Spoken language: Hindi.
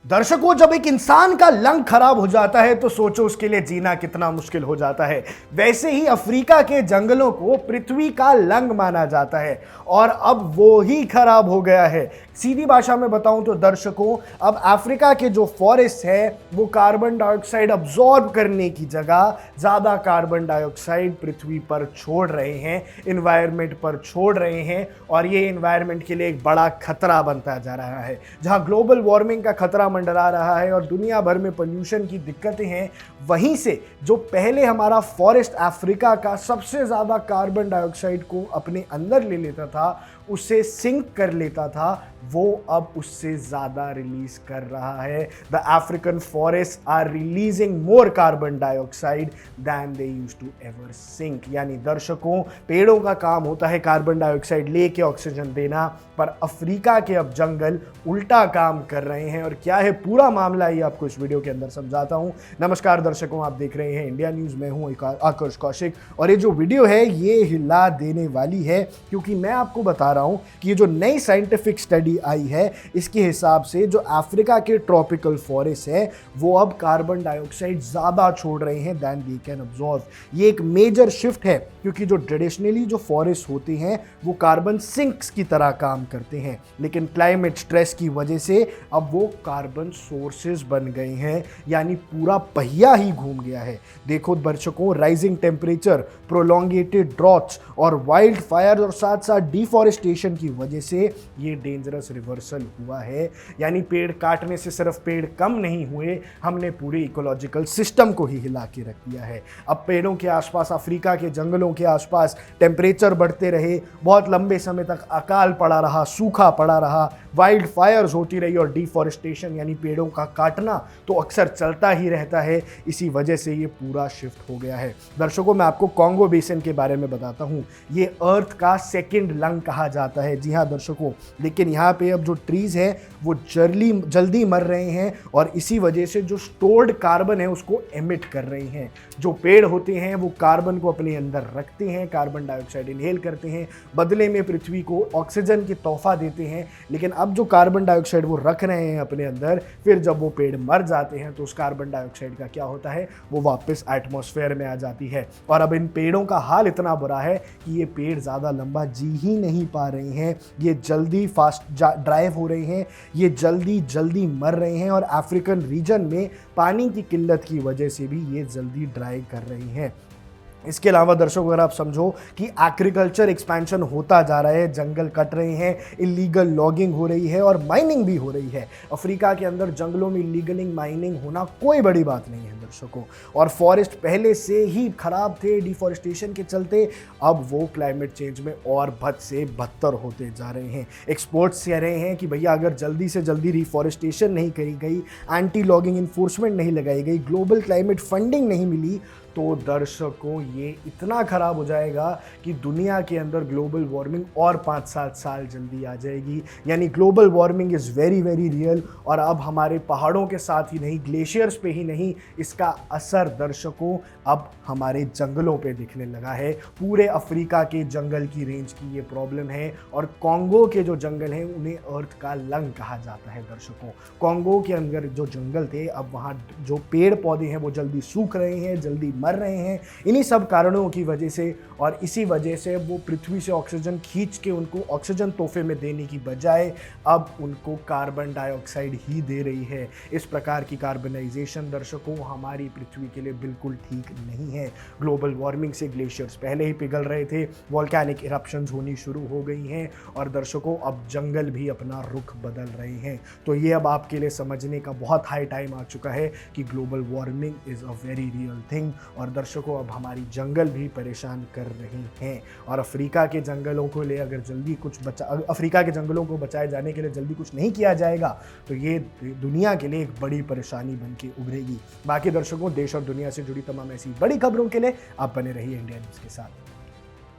दर्शकों, जब एक इंसान का लंग खराब हो जाता है तो सोचो उसके लिए जीना कितना मुश्किल हो जाता है। वैसे ही अफ्रीका के जंगलों को पृथ्वी का लंग माना जाता है और अब वो ही खराब हो गया है। सीधी भाषा में बताऊं तो दर्शकों, अब अफ्रीका के जो फॉरेस्ट है वो कार्बन डाइऑक्साइड अब्सॉर्ब करने की जगह ज्यादा कार्बन डाइऑक्साइड पृथ्वी पर छोड़ रहे हैं, एनवायरनमेंट पर छोड़ रहे हैं और ये एनवायरनमेंट के लिए एक बड़ा खतरा बनता जा रहा है। जहां ग्लोबल वार्मिंग का खतरा मंडरा रहा है और दुनिया भर में पोल्यूशन की दिक्कतें हैं, वहीं से जो पहले हमारा फॉरेस्ट अफ्रीका का सबसे ज्यादा कार्बन डाइऑक्साइड को अपने अंदर ले लेता था, उसे सिंक कर लेता था, वो अब उससे ज्यादा रिलीज कर रहा है। The African forest are releasing more carbon dioxide than they used to ever sink. यानी दर्शकों, पेड़ों का काम होता है कार्बन डाइऑक्साइड लेके ऑक्सीजन देना, पर अफ्रीका के अब जंगल उल्टा काम कर रहे हैं। और क्या है पूरा मामला, ये आपको इस वीडियो के अंदर समझाता हूं। नमस्कार दर्शकों, आप देख रहे हैं इंडिया न्यूज, मैं हूं आकर्ष कौशिक और ये जो वीडियो है ये हिला देने वाली है, क्योंकि मैं आपको बता रहा हूं कि ये जो नई साइंटिफिक स्टडी आई है इसके हिसाब से जो अफ्रीका के ट्रॉपिकल फॉरेस्ट है वो अब कार्बन डाइऑक्साइड ज्यादा छोड़ रहे हैं दैन दे कैन अब्सॉर्ब। ये एक मेजर शिफ्ट है, क्योंकि जो ट्रेडिशनली जो फॉरेस्ट होते हैं वो कार्बन सिंक्स की तरह काम करते हैं, लेकिन क्लाइमेट स्ट्रेस की वजह से अब वो कार्बन सोर्सेज बन गए हैं। यानी पूरा पहिया ही घूम गया है। देखो दर्शकों, राइजिंग टेम्परेचर, प्रोलॉन्गेटेड ड्रॉट्स और वाइल्ड फायर और साथ साथ डिफॉरेस्टेशन की वजह से ये डेंजरस रिवर्सल हुआ है। यानी पेड़ काटने से सिर्फ पेड़ कम नहीं हुए, हमने पूरे इकोलॉजिकल सिस्टम को ही हिला के रख दिया है। अब पेड़ों के आसपास, अफ्रीका के जंगलों के आसपास टेम्परेचर बढ़ते रहे, बहुत लंबे समय तक अकाल पड़ा रहा, सूखा पड़ा रहा, वाइल्ड फायर्स होती रही और डिफॉरेस्टेशन यानी पेड़ों का काटना तो अक्सर चलता ही रहता है। इसी वजह से ये पूरा शिफ्ट हो गया है। दर्शकों, मैं आपको कॉन्गो बेसिन के बारे में बताता हूँ। ये अर्थ का सेकेंड लंग कहा जाता है। जी हाँ दर्शकों, लेकिन यहाँ पे अब जो ट्रीज हैं वो जल्दी मर रहे हैं और इसी वजह से जो स्टोर्ड कार्बन है उसको एमिट कर रहे हैं। जो पेड़ होते हैं वो कार्बन को अपने अंदर रखते हैं, कार्बन डाइऑक्साइड इनहेल करते हैं, बदले में पृथ्वी को ऑक्सीजन की तोहफा देते हैं। लेकिन अब जो कार्बन डाइऑक्साइड वो रख रहे हैं अपने अंदर, फिर जब वो पेड़ मर जाते हैं तो उस कार्बन डाइऑक्साइड का क्या होता है, वो वापस एटमॉस्फेयर में आ जाती है। और अब इन पेड़ों का हाल इतना बुरा है कि ये पेड़ ज़्यादा लंबा जी ही नहीं पा रहे हैं। ये जल्दी फास्ट ड्राइव हो रहे हैं, ये जल्दी मर रहे हैं और अफ्रीकन रीजन में पानी की किल्लत की वजह से भी ये जल्दी ड्राई कर रहे हैं। इसके अलावा दर्शकों, अगर आप समझो कि एग्रीकल्चर एक्सपेंशन होता जा रहा है, जंगल कट रहे हैं, इलीगल लॉगिंग हो रही है और माइनिंग भी हो रही है। अफ्रीका के अंदर जंगलों में इलीगल माइनिंग होना कोई बड़ी बात नहीं है दर्शकों। और फॉरेस्ट पहले से ही खराब थे डिफॉरेस्टेशन के चलते, अब वो क्लाइमेट चेंज में और बद से बदतर होते जा रहे हैं। एक्सपर्ट्स कह रहे हैं कि भैया अगर जल्दी से जल्दी रिफॉरेस्टेशन नहीं करी गई, एंटी लॉगिंग इन्फोर्समेंट नहीं लगाई गई, ग्लोबल क्लाइमेट फंडिंग नहीं मिली, तो दर्शकों ये इतना खराब हो जाएगा कि दुनिया के अंदर ग्लोबल वार्मिंग और 5-7 साल जल्दी आ जाएगी। यानी global warming is very very real. और अब हमारे पहाड़ों के साथ ही नहीं, ग्लेशियर्स पे ही नहीं, इसका असर दर्शकों अब हमारे जंगलों पे दिखने लगा है। पूरे अफ्रीका के जंगल की रेंज की ये प्रॉब्लम है और कॉन्गो के जो जंगल हैं उन्हें अर्थ का लंग कहा जाता है दर्शकों। कॉन्गो के अंदर जो जंगल थे, अब वहाँ जो पेड़ पौधे हैं वो जल्दी सूख रहे हैं, जल्दी मर रहे हैं, इन्हीं सब कारणों की वजह से। और इसी वजह से वो पृथ्वी से ऑक्सीजन खींच के उनको ऑक्सीजन तोहफे में देने की बजाय अब उनको कार्बन डाइऑक्साइड ही दे रही है। इस प्रकार की कार्बनाइजेशन दर्शकों हमारी पृथ्वी के लिए बिल्कुल ठीक नहीं है। ग्लोबल वार्मिंग से ग्लेशियर्स पहले ही पिघल रहे थे, वॉल्केनिक इरप्शंस होनी शुरू हो गई हैं और दर्शकों अब जंगल भी अपना रुख बदल रहे हैं। तो ये अब आपके लिए समझने का बहुत हाई टाइम आ चुका है कि global warming is a very real thing. और दर्शकों अब हमारी जंगल भी परेशान कर रही हैं और अफ्रीका के जंगलों को ले अगर जल्दी अफ्रीका के जंगलों को बचाए जाने के लिए जल्दी कुछ नहीं किया जाएगा तो ये दुनिया के लिए एक बड़ी परेशानी बन के उभरेगी। बाकी दर्शकों, देश और दुनिया से जुड़ी तमाम ऐसी बड़ी खबरों के लिए आप बने रहिए इंडिया न्यूज़ के साथ।